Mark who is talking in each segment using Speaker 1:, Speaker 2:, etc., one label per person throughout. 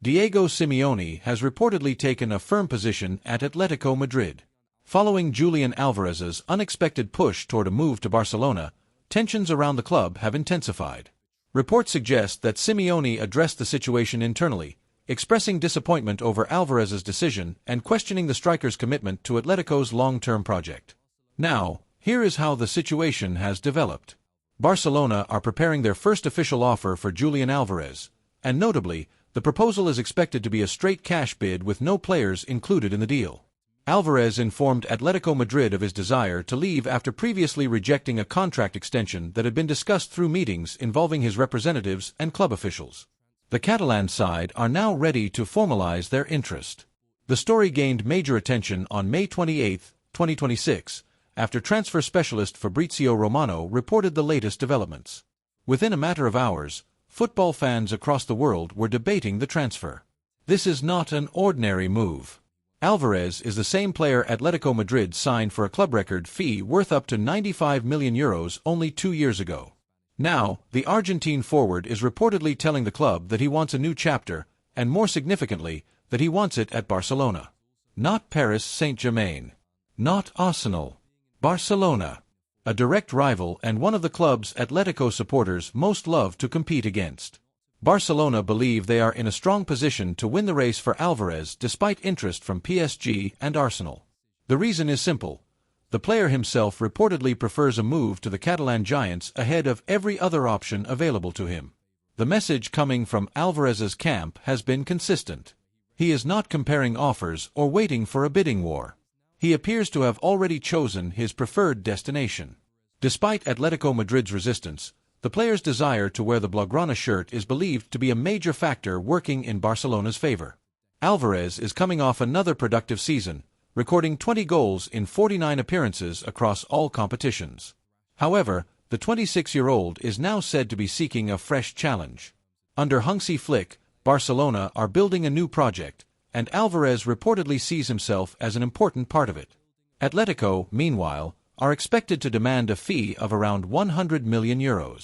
Speaker 1: Diego Simeone has reportedly taken a firm position at Atletico Madrid. Following Julian Alvarez's unexpected push toward a move to Barcelona, tensions around the club have intensified. Reports suggest that Simeone addressed the situation internally, expressing disappointment over Alvarez's decision and questioning the striker's commitment to Atletico's long-term project. Now, here is how the situation has developed. Barcelona are preparing their first official offer for Julian Alvarez, and notably, the proposal is expected to be a straight cash bid with no players included in the deal. Alvarez informed Atletico Madrid of his desire to leave after previously rejecting a contract extension that had been discussed through meetings involving his representatives and club officials. The Catalan side are now ready to formalize their interest. The story gained major attention on May 28, 2026, after transfer specialist Fabrizio Romano reported the latest developments. Within a matter of hours, football fans across the world were debating the transfer. This is not an ordinary move. Alvarez is the same player Atletico Madrid signed for a club record fee worth up to €95 million only 2 years ago. Now, the Argentine forward is reportedly telling the club that he wants a new chapter, and more significantly, that he wants it at Barcelona. Not Paris Saint-Germain. Not Arsenal. Barcelona. A direct rival and one of the club's Atletico supporters most love to compete against. Barcelona believe they are in a strong position to win the race for Alvarez despite interest from PSG and Arsenal. The reason is simple. The player himself reportedly prefers a move to the Catalan giants ahead of every other option available to him. The message coming from Alvarez's camp has been consistent. He is not comparing offers or waiting for a bidding war. He appears to have already chosen his preferred destination. Despite Atletico Madrid's resistance, the player's desire to wear the Blaugrana shirt is believed to be a major factor working in Barcelona's favor. Alvarez is coming off another productive season, recording 20 goals in 49 appearances across all competitions. However, the 26-year-old is now said to be seeking a fresh challenge. Under Hansi Flick, Barcelona are building a new project, and Alvarez reportedly sees himself as an important part of it. Atletico, meanwhile, are expected to demand a fee of around €100 million.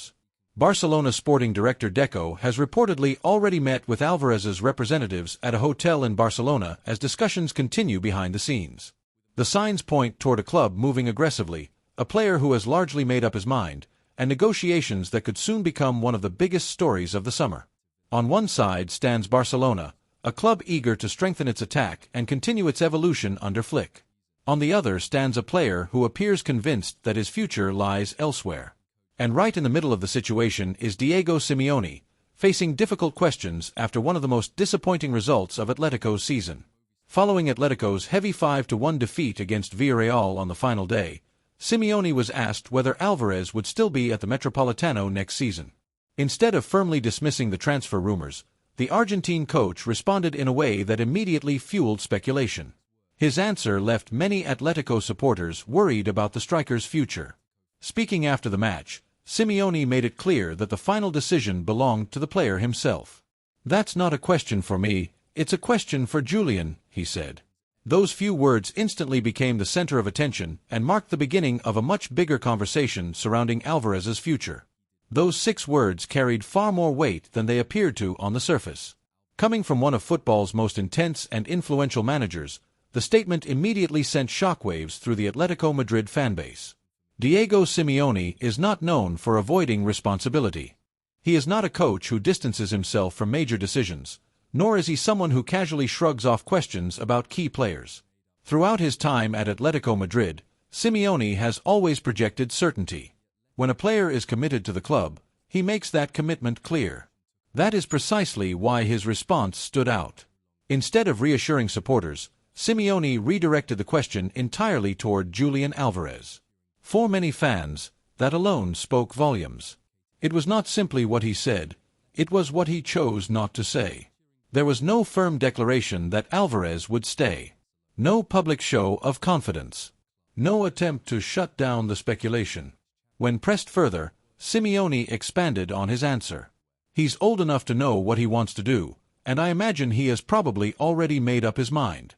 Speaker 1: Barcelona sporting director Deco has reportedly already met with Alvarez's representatives at a hotel in Barcelona as discussions continue behind the scenes. The signs point toward a club moving aggressively, a player who has largely made up his mind, and negotiations that could soon become one of the biggest stories of the summer. On one side stands Barcelona, a club eager to strengthen its attack and continue its evolution under Flick. On the other stands a player who appears convinced that his future lies elsewhere. And right in the middle of the situation is Diego Simeone, facing difficult questions after one of the most disappointing results of Atletico's season. Following Atletico's heavy 5-1 defeat against Villarreal on the final day, Simeone was asked whether Alvarez would still be at the Metropolitano next season. Instead of firmly dismissing the transfer rumors, the Argentine coach responded in a way that immediately fueled speculation. His answer left many Atletico supporters worried about the striker's future. Speaking after the match, Simeone made it clear that the final decision belonged to the player himself. "That's not a question for me, it's a question for Julian," he said. Those few words instantly became the center of attention and marked the beginning of a much bigger conversation surrounding Alvarez's future. Those 6 words carried far more weight than they appeared to on the surface. Coming from one of football's most intense and influential managers, the statement immediately sent shockwaves through the Atletico Madrid fanbase. Diego Simeone is not known for avoiding responsibility. He is not a coach who distances himself from major decisions, nor is he someone who casually shrugs off questions about key players. Throughout his time at Atletico Madrid, Simeone has always projected certainty. When a player is committed to the club, he makes that commitment clear. That is precisely why his response stood out. Instead of reassuring supporters, Simeone redirected the question entirely toward Julian Alvarez. For many fans, that alone spoke volumes. It was not simply what he said, it was what he chose not to say. There was no firm declaration that Alvarez would stay. No public show of confidence. No attempt to shut down the speculation. When pressed further, Simeone expanded on his answer. He's old enough to know what he wants to do, and I imagine he has probably already made up his mind.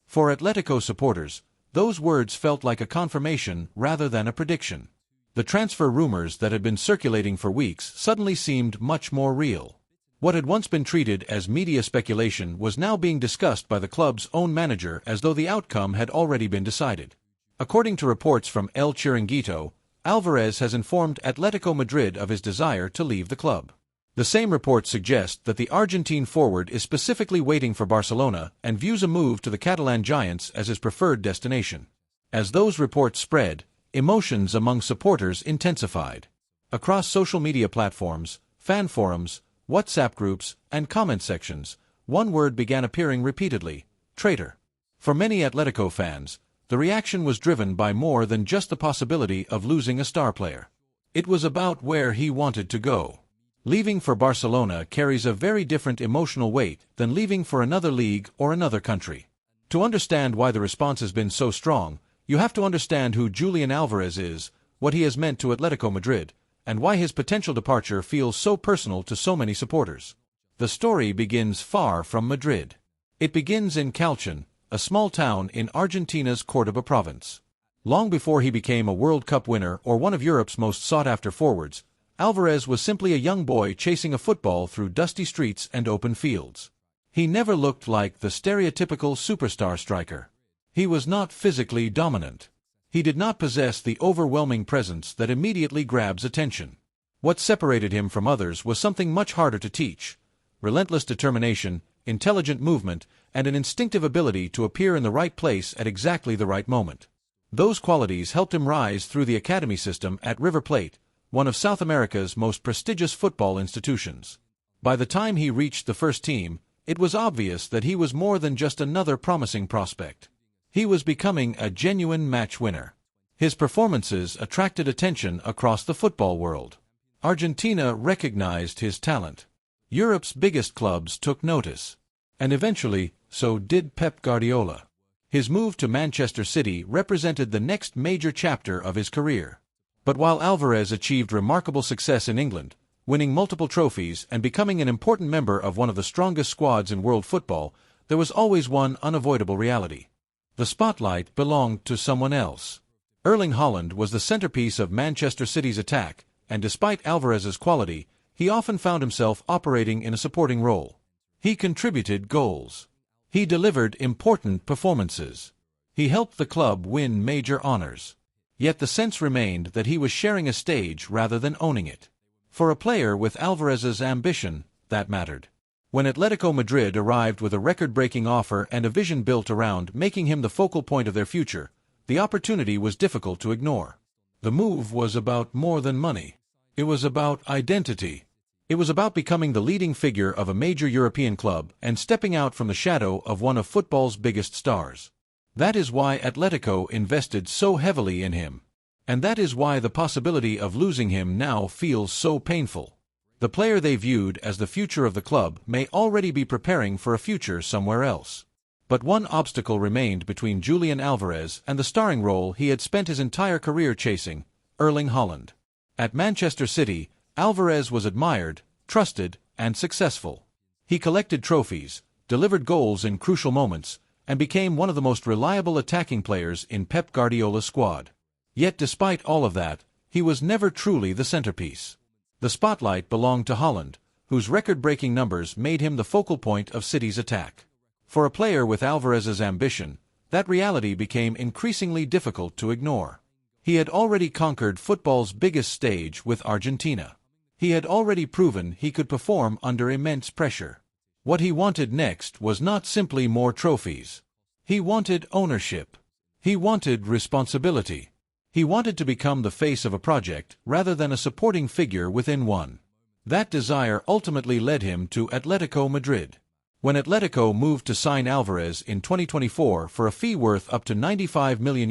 Speaker 1: For Atletico supporters, those words felt like a confirmation rather than a prediction. The transfer rumors that had been circulating for weeks suddenly seemed much more real. What had once been treated as media speculation was now being discussed by the club's own manager as though the outcome had already been decided. According to reports from El Chiringuito, Alvarez has informed Atletico Madrid of his desire to leave the club. The same reports suggest that the Argentine forward is specifically waiting for Barcelona and views a move to the Catalan giants as his preferred destination. As those reports spread, emotions among supporters intensified. Across social media platforms, fan forums, WhatsApp groups, and comment sections, one word began appearing repeatedly: traitor. For many Atletico fans, the reaction was driven by more than just the possibility of losing a star player. It was about where he wanted to go. Leaving for Barcelona carries a very different emotional weight than leaving for another league or another country. To understand why the response has been so strong, you have to understand who Julian Alvarez is, what he has meant to Atletico Madrid, and why his potential departure feels so personal to so many supporters. The story begins far from Madrid. It begins in Calchon, a small town in Argentina's Córdoba province. Long before he became a World Cup winner or one of Europe's most sought-after forwards, Alvarez was simply a young boy chasing a football through dusty streets and open fields. He never looked like the stereotypical superstar striker. He was not physically dominant. He did not possess the overwhelming presence that immediately grabs attention. What separated him from others was something much harder to teach: relentless determination, intelligent movement, and an instinctive ability to appear in the right place at exactly the right moment. Those qualities helped him rise through the academy system at River Plate, one of South America's most prestigious football institutions. By the time he reached the first team, it was obvious that he was more than just another promising prospect. He was becoming a genuine match winner. His performances attracted attention across the football world. Argentina recognized his talent. Europe's biggest clubs took notice. And eventually, so did Pep Guardiola. His move to Manchester City represented the next major chapter of his career. But while Alvarez achieved remarkable success in England, winning multiple trophies and becoming an important member of one of the strongest squads in world football, there was always one unavoidable reality. The spotlight belonged to someone else. Erling Haaland was the centerpiece of Manchester City's attack, and despite Alvarez's quality, he often found himself operating in a supporting role. He contributed goals. He delivered important performances. He helped the club win major honors. Yet the sense remained that he was sharing a stage rather than owning it. For a player with Alvarez's ambition, that mattered. When Atletico Madrid arrived with a record-breaking offer and a vision built around making him the focal point of their future, the opportunity was difficult to ignore. The move was about more than money. It was about identity. It was about becoming the leading figure of a major European club and stepping out from the shadow of one of football's biggest stars. That is why Atletico invested so heavily in him. And that is why the possibility of losing him now feels so painful. The player they viewed as the future of the club may already be preparing for a future somewhere else. But one obstacle remained between Julian Alvarez and the starring role he had spent his entire career chasing: Erling Haaland. At Manchester City, Alvarez was admired, trusted, and successful. He collected trophies, delivered goals in crucial moments, and became one of the most reliable attacking players in Pep Guardiola's squad. Yet despite all of that, he was never truly the centerpiece. The spotlight belonged to Haaland, whose record-breaking numbers made him the focal point of City's attack. For a player with Alvarez's ambition, that reality became increasingly difficult to ignore. He had already conquered football's biggest stage with Argentina. He had already proven he could perform under immense pressure. What he wanted next was not simply more trophies. He wanted ownership. He wanted responsibility. He wanted to become the face of a project rather than a supporting figure within one. That desire ultimately led him to Atletico Madrid. When Atletico moved to sign Alvarez in 2024 for a fee worth up to €95 million,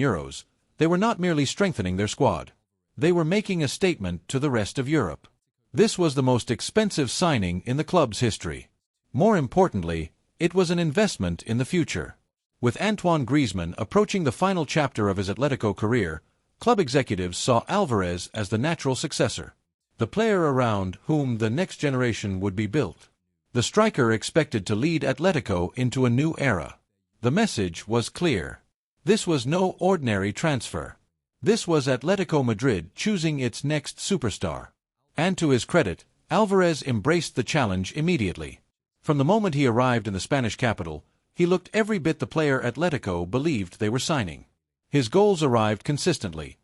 Speaker 1: they were not merely strengthening their squad. They were making a statement to the rest of Europe. This was the most expensive signing in the club's history. More importantly, it was an investment in the future. With Antoine Griezmann approaching the final chapter of his Atletico career, club executives saw Alvarez as the natural successor, the player around whom the next generation would be built. The striker expected to lead Atletico into a new era. The message was clear. This was no ordinary transfer. This was Atletico Madrid choosing its next superstar. And to his credit, Alvarez embraced the challenge immediately. From the moment he arrived in the Spanish capital, he looked every bit the player Atletico believed they were signing. His goals arrived consistently.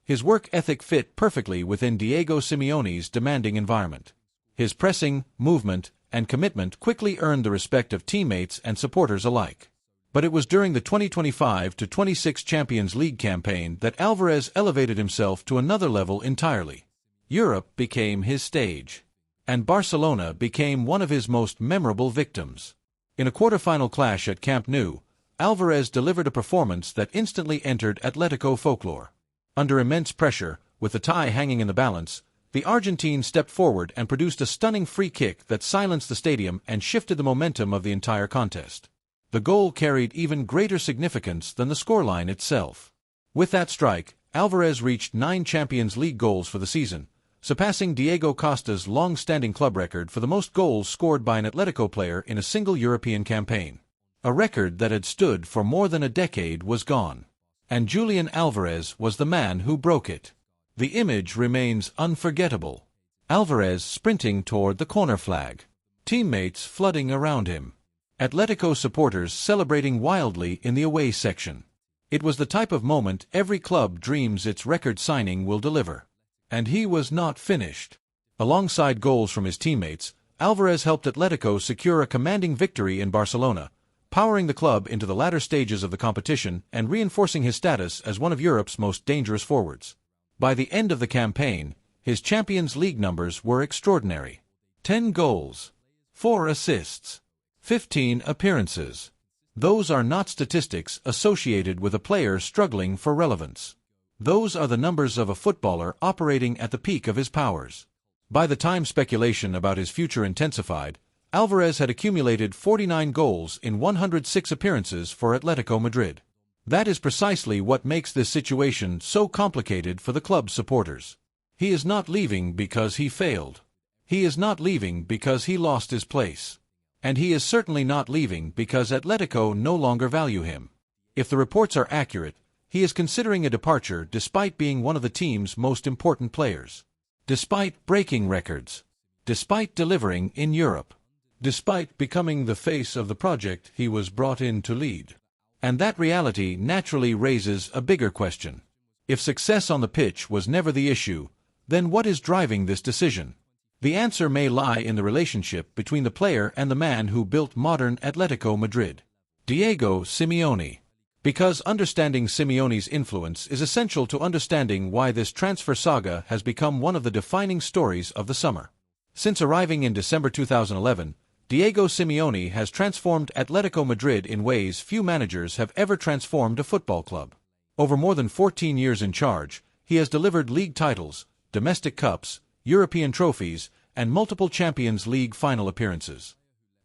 Speaker 1: His work ethic fit perfectly within Diego Simeone's demanding environment. His pressing, movement, and commitment quickly earned the respect of teammates and supporters alike. But it was during the 2025-26 Champions League campaign that Alvarez elevated himself to another level entirely. Europe became his stage, and Barcelona became one of his most memorable victims. In a quarter-final clash at Camp Nou, Alvarez delivered a performance that instantly entered Atletico folklore. Under immense pressure, with the tie hanging in the balance, the Argentine stepped forward and produced a stunning free kick that silenced the stadium and shifted the momentum of the entire contest. The goal carried even greater significance than the scoreline itself. With that strike, Alvarez reached 9 Champions League goals for the season, surpassing Diego Costa's long-standing club record for the most goals scored by an Atletico player in a single European campaign. A record that had stood for more than a decade was gone. And Julian Alvarez was the man who broke it. The image remains unforgettable. Alvarez sprinting toward the corner flag. Teammates flooding around him. Atletico supporters celebrating wildly in the away section. It was the type of moment every club dreams its record signing will deliver. And he was not finished. Alongside goals from his teammates, Alvarez helped Atletico secure a commanding victory in Barcelona, powering the club into the latter stages of the competition and reinforcing his status as one of Europe's most dangerous forwards. By the end of the campaign, his Champions League numbers were extraordinary. 10 goals, 4 assists, 15 appearances. Those are not statistics associated with a player struggling for relevance. Those are the numbers of a footballer operating at the peak of his powers. By the time speculation about his future intensified, Alvarez had accumulated 49 goals in 106 appearances for Atletico Madrid. That is precisely what makes this situation so complicated for the club's supporters. He is not leaving because he failed. He is not leaving because he lost his place. And he is certainly not leaving because Atletico no longer value him. If the reports are accurate, he is considering a departure despite being one of the team's most important players. Despite breaking records. Despite delivering in Europe. Despite becoming the face of the project he was brought in to lead. And that reality naturally raises a bigger question. If success on the pitch was never the issue, then what is driving this decision? The answer may lie in the relationship between the player and the man who built modern Atletico Madrid. Diego Simeone. Because understanding Simeone's influence is essential to understanding why this transfer saga has become one of the defining stories of the summer. Since arriving in December 2011, Diego Simeone has transformed Atletico Madrid in ways few managers have ever transformed a football club. Over more than 14 years in charge, he has delivered league titles, domestic cups, European trophies, and multiple Champions League final appearances.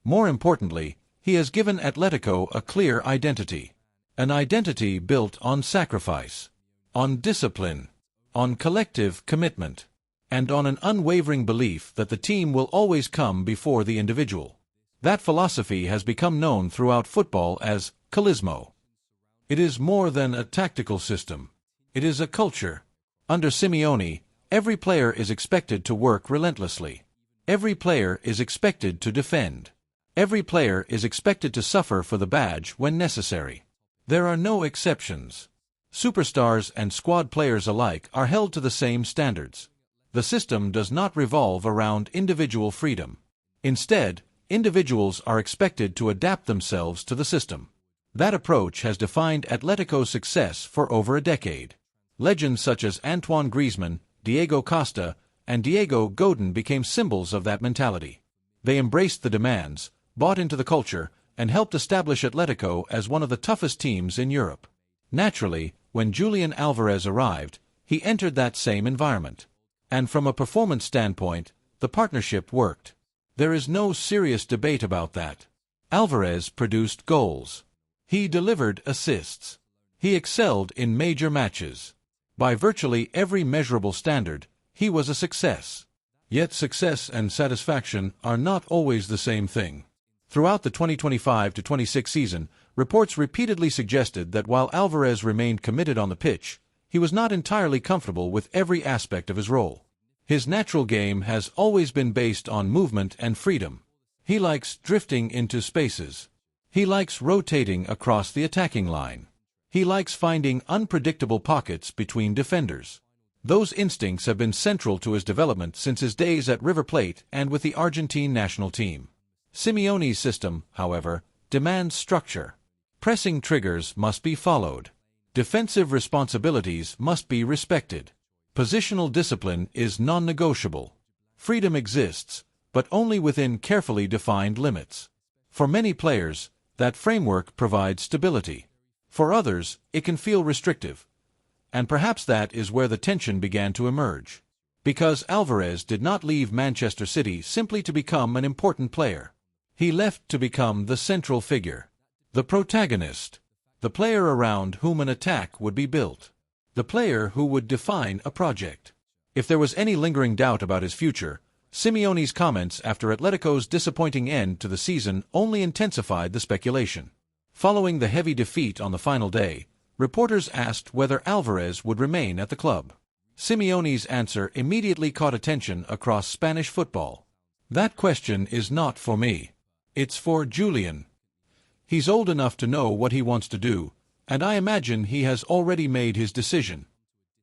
Speaker 1: More importantly, he has given Atletico a clear identity. An identity built on sacrifice, on discipline, on collective commitment, and on an unwavering belief that the team will always come before the individual. That philosophy has become known throughout football as Callismo. It is more than a tactical system. It is a culture. Under Simeone, every player is expected to work relentlessly. Every player is expected to defend. Every player is expected to suffer for the badge when necessary. There are no exceptions. Superstars and squad players alike are held to the same standards. The system does not revolve around individual freedom. Instead, individuals are expected to adapt themselves to the system. That approach has defined Atletico's success for over a decade. Legends such as Antoine Griezmann, Diego Costa, and Diego Godin became symbols of that mentality. They embraced the demands, bought into the culture, and helped establish Atletico as one of the toughest teams in Europe. Naturally, when Julian Alvarez arrived, he entered that same environment. And from a performance standpoint, the partnership worked. There is no serious debate about that. Alvarez produced goals. He delivered assists. He excelled in major matches. By virtually every measurable standard, he was a success. Yet success and satisfaction are not always the same thing. Throughout the 2025-26 season, reports repeatedly suggested that while Alvarez remained committed on the pitch, he was not entirely comfortable with every aspect of his role. His natural game has always been based on movement and freedom. He likes drifting into spaces. He likes rotating across the attacking line. He likes finding unpredictable pockets between defenders. Those instincts have been central to his development since his days at River Plate and with the Argentine national team. Simeone's system, however, demands structure. Pressing triggers must be followed. Defensive responsibilities must be respected. Positional discipline is non-negotiable. Freedom exists, but only within carefully defined limits. For many players, that framework provides stability. For others, it can feel restrictive. And perhaps that is where the tension began to emerge. Because Alvarez did not leave Manchester City simply to become an important player. He left to become the central figure. The protagonist. The player around whom an attack would be built. The player who would define a project. If there was any lingering doubt about his future, Simeone's comments after Atletico's disappointing end to the season only intensified the speculation. Following the heavy defeat on the final day, reporters asked whether Alvarez would remain at the club. Simeone's answer immediately caught attention across Spanish football. "That question is not for me. It's for Julian. He's old enough to know what he wants to do, and I imagine he has already made his decision."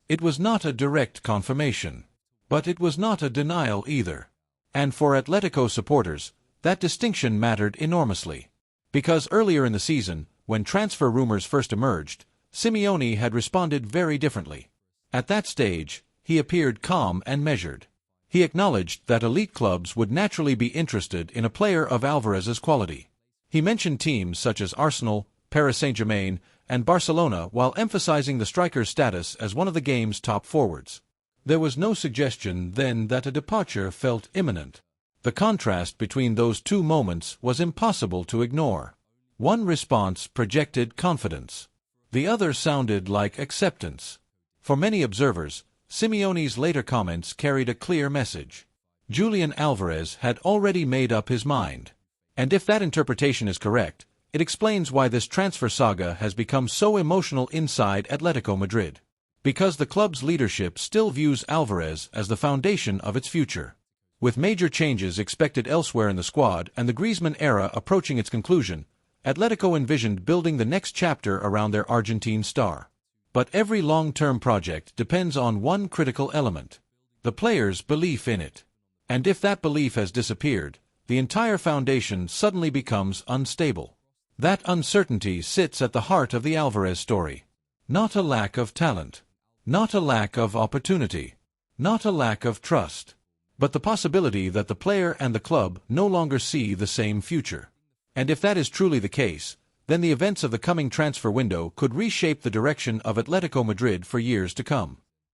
Speaker 1: It was not a direct confirmation, but it was not a denial either. And for Atletico supporters, that distinction mattered enormously. Because earlier in the season, when transfer rumors first emerged, Simeone had responded very differently. At that stage, he appeared calm and measured. He acknowledged that elite clubs would naturally be interested in a player of Alvarez's quality. He mentioned teams such as Arsenal, Paris Saint-Germain, and Barcelona while emphasizing the striker's status as one of the game's top forwards. There was no suggestion then that a departure felt imminent. The contrast between those two moments was impossible to ignore. One response projected confidence. The other sounded like acceptance. For many observers, Simeone's later comments carried a clear message. Julian Alvarez had already made up his mind. And if that interpretation is correct, it explains why this transfer saga has become so emotional inside Atletico Madrid. Because the club's leadership still views Alvarez as the foundation of its future. With major changes expected elsewhere in the squad and the Griezmann era approaching its conclusion, Atletico envisioned building the next chapter around their Argentine star. But every long-term project depends on one critical element: the player's belief in it. And if that belief has disappeared, the entire foundation suddenly becomes unstable. That uncertainty sits at the heart of the Alvarez story. Not a lack of talent. Not a lack of opportunity. Not a lack of trust. But the possibility that the player and the club no longer see the same future. And if that is truly the case, then the events of the coming transfer window could reshape the direction of Atletico Madrid for years to come.